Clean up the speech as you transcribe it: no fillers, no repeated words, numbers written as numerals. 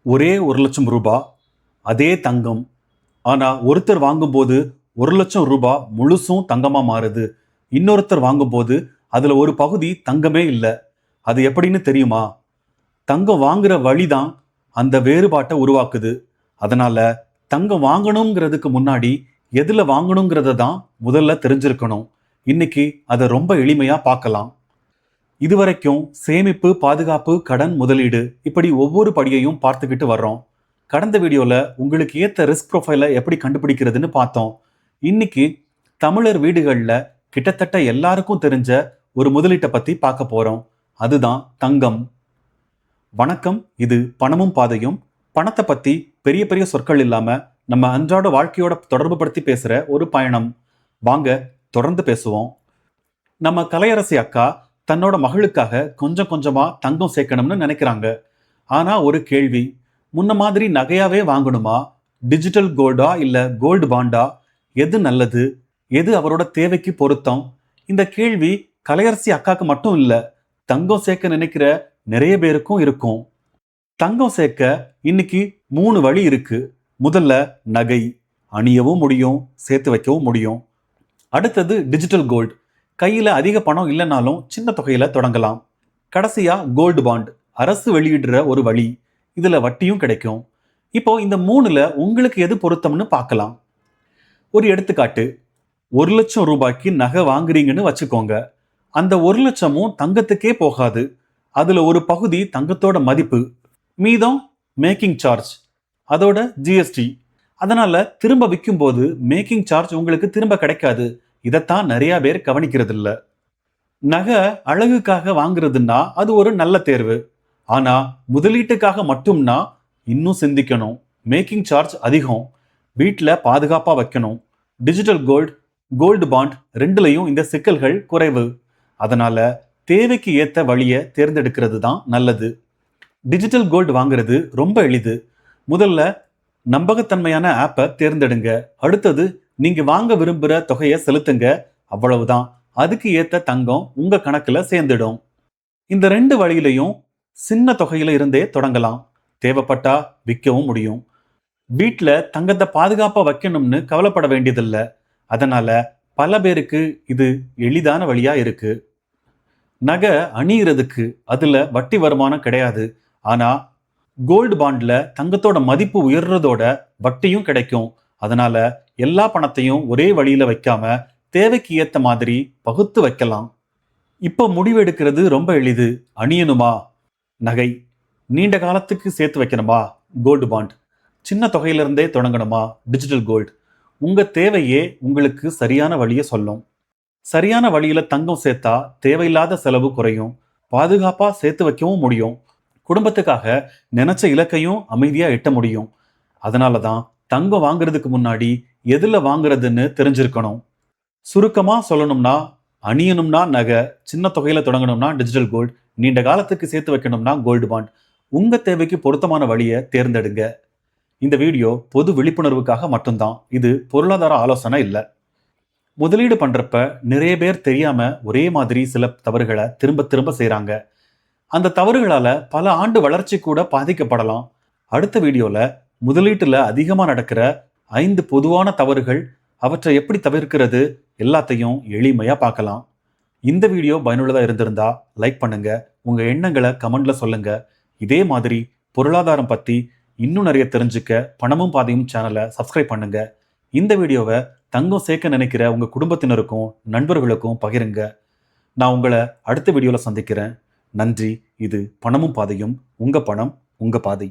ஒரே 1,00,000 ரூபாய் அதே தங்கம். ஆனா ஒருத்தர் வாங்கும்போது 1,00,000 ரூபாய் முழுசும் தங்கமா மாறுது. இன்னொருத்தர் வாங்கும்போது அதுல ஒரு பகுதி தங்கமே இல்ல. அது எப்படின்னு தெரியுமா? தங்கம் வாங்குற வழிதான் அந்த வேறுபாட்டை உருவாக்குது. அதனால தங்கம் வாங்கணுங்கிறதுக்கு முன்னாடி எதுல வாங்கணுங்கிறத தான் முதல்ல தெரிஞ்சிருக்கணும். இன்னைக்கு அதை ரொம்ப எளிமையா பார்க்கலாம். இதுவரைக்கும் சேமிப்பு, பாதுகாப்பு, கடன், முதலீடு இப்படி ஒவ்வொரு படியையும் பார்த்துக்கிட்டு வர்றோம். கடந்த வீடியோல உங்களுக்கு ஏத்த ரிஸ்க் ப்ரொஃபைலை எப்படி கண்டுபிடிக்கிறதுன்னு பார்த்தோம். இன்னைக்கு தமிழர் வீடுகள்ல கிட்டத்தட்ட எல்லாருக்கும் தெரிஞ்ச ஒரு முதலீட்டை பத்தி பார்க்க போறோம். அதுதான் தங்கம். வணக்கம், இது பணமும் பாதையும். பணத்தை பத்தி பெரிய பெரிய சொற்கள் இல்லாம நம்ம அன்றாட வாழ்க்கையோட தொடர்பு படுத்தி பேசுற ஒரு பயணம். வாங்க தொடர்ந்து பேசுவோம். நம்ம கலையரசி அக்கா தன்னோட மகளுக்காக கொஞ்சம் கொஞ்சமா தங்கம் சேர்க்கணும்னு நினைக்கிறாங்க. ஆனா ஒரு கேள்வி, முன்ன மாதிரி நகையாவே வாங்கணுமா, டிஜிட்டல் கோல்டா இல்ல கோல்டு பாண்டா, எது நல்லது, எது அவரோட தேவைக்கு பொருத்தம்? இந்த கேள்வி கலையரசி அக்காக்கு மட்டும் இல்ல, தங்கம் சேர்க்க நினைக்கிற நிறைய பேருக்கும் இருக்கும். தங்கம் சேர்க்க இன்னைக்கு 3 வழி இருக்கு. முதல்ல நகை, அணியவும் முடியும், சேர்த்து வைக்கவும் முடியும். அடுத்தது டிஜிட்டல் கோல்டு, கையில அதிக பணம் இல்லைனாலும் சின்ன தொகையில தொடங்கலாம். கடைசியா கோல்டு பாண்ட், அரசு வெளியிடுற ஒரு வழி, இதுல வட்டியும் கிடைக்கும். இப்போ இந்த 3ல உங்களுக்கு எது பொருத்தம்னு பார்க்கலாம். ஒரு எடுத்துக்காட்டு, 1,00,000 ரூபாய்க்கு நகை வாங்குறீங்கன்னு வச்சுக்கோங்க. அந்த 1,00,000ம் தங்கத்துக்கே போகாது. அதுல ஒரு பகுதி தங்கத்தோட மதிப்பு, மீதம் மேக்கிங் சார்ஜ், அதோட ஜிஎஸ்டி. அதனால திரும்ப விற்கும் போது மேக்கிங் சார்ஜ் உங்களுக்கு திரும்ப கிடைக்காது. இதைத்தான் நிறைய பேர் கவனிக்கிறது இல்ல. நகை அழகுக்காக வாங்குறதுன்னா அது ஒரு நல்ல தேர்வு. ஆனா முதலீட்டுக்காக மட்டும்னா இன்னும் சிந்திக்கணும். மேக்கிங் சார்ஜ் அதிகம், வீட்டில் பாதுகாப்பா வைக்கணும். டிஜிட்டல் கோல்டு, கோல்டு பாண்ட் ரெண்டுலையும் இந்த சிக்கல்கள் குறைவு. அதனால தேவைக்கு ஏத்த வழியை தேர்ந்தெடுக்கிறது தான் நல்லது. டிஜிட்டல் கோல்டு வாங்குறது ரொம்ப எளிது. முதல்ல நம்பகத்தன்மையான ஆப்பை தேர்ந்தெடுங்க. அடுத்தது நீங்க வாங்க விரும்புற தொகையை செலுத்துங்க. அவ்வளவுதான். அதுக்கு ஏத்த தங்கம் உங்க கணக்குல சேர்ந்துடும். இந்த 2 வழியிலையும் சின்ன தொகையில இருந்தே தொடங்கலாம். தேவைப்பட்டா விற்கவும் முடியும். வீட்டுல தங்கத்தை பாதுகாப்பா வைக்கணும்னு கவலைப்பட வேண்டியதில்ல. அதனால பல பேருக்கு இது எளிதான வழியா இருக்கு. நகை அணியிறதுக்கு அதுல வட்டி வருமானம் கிடையாது. ஆனா கோல்டு பாண்ட்ல தங்கத்தோட மதிப்பு உயர்றதோட வட்டியும் கிடைக்கும். அதனால எல்லா பணத்தையும் ஒரே வழியில வைக்காம தேவைக்கு ஏத்த மாதிரி பகுத்து வைக்கலாம். இப்போ முடிவு எடுக்கிறது ரொம்ப எளிது. அணியணுமா நகை, நீண்ட காலத்துக்கு சேர்த்து வைக்கணுமா கோல்டு பாண்ட், சின்ன தொகையிலிருந்தே தொடங்கணுமா டிஜிட்டல் கோல்டு. உங்க தேவையே உங்களுக்கு சரியான வழியை சொல்லும். சரியான வழியில தங்கம் சேர்த்தா தேவையில்லாத செலவு குறையும், பாதுகாப்பா சேர்த்து வைக்கவும் முடியும், குடும்பத்துக்காக நினைச்ச இலக்கையும் அமைதியா எட்ட முடியும். அதனாலதான் தங்கம் வாங்குறதுக்கு முன்னாடி எதுல வாங்குறதுன்னு தெரிஞ்சிருக்கணும். சுருக்கமா சொல்லணும்னா, அணியணும்னா நகை, சின்ன தொகையில தொடங்கணும்னா டிஜிட்டல் கோல்டு, நீண்ட காலத்துக்கு சேர்த்து வைக்கணும்னா கோல்டு பாண்ட். உங்க தேவைக்கு பொருத்தமான வழியை தேர்ந்தெடுங்க. இந்த வீடியோ பொது விழிப்புணர்வுக்காக மட்டும்தான். இது பொருளாதார ஆலோசனை இல்ல. முதலீடு பண்றப்ப நிறைய பேர் தெரியாம ஒரே மாதிரி சில தவறுகளை திரும்ப திரும்ப செய்றாங்க. அந்த தவறுகளால பல ஆண்டு வளர்ச்சி கூட பாதிக்கப்படலாம். அடுத்த வீடியோல முதலீட்டுல அதிகமா நடக்கிற 5 பொதுவான தவறுகள், அவற்றை எப்படி தவிர்க்கிறது எல்லாத்தையும் எளிமையா பார்க்கலாம். இந்த வீடியோ பயனுள்ளதா இருந்திருந்தா லைக் பண்ணுங்க, உங்க எண்ணங்களை கமெண்ட்ல சொல்லுங்க. இதே மாதிரி பொருளாதாரம் பத்தி இன்னும் நிறைய தெரிஞ்சுக்க பணமும் பாதையும் சேனலை சப்ஸ்கிரைப் பண்ணுங்க. இந்த வீடியோவை தங்கம் சேர்க்க நினைக்கிற உங்க குடும்பத்தினருக்கும் நண்பர்களுக்கும் பகிருங்க. நான் உங்களை அடுத்த வீடியோல சந்திக்கிறேன். நன்றி. இது பணமும் பாதையும். உங்க பணம், உங்க பாதை.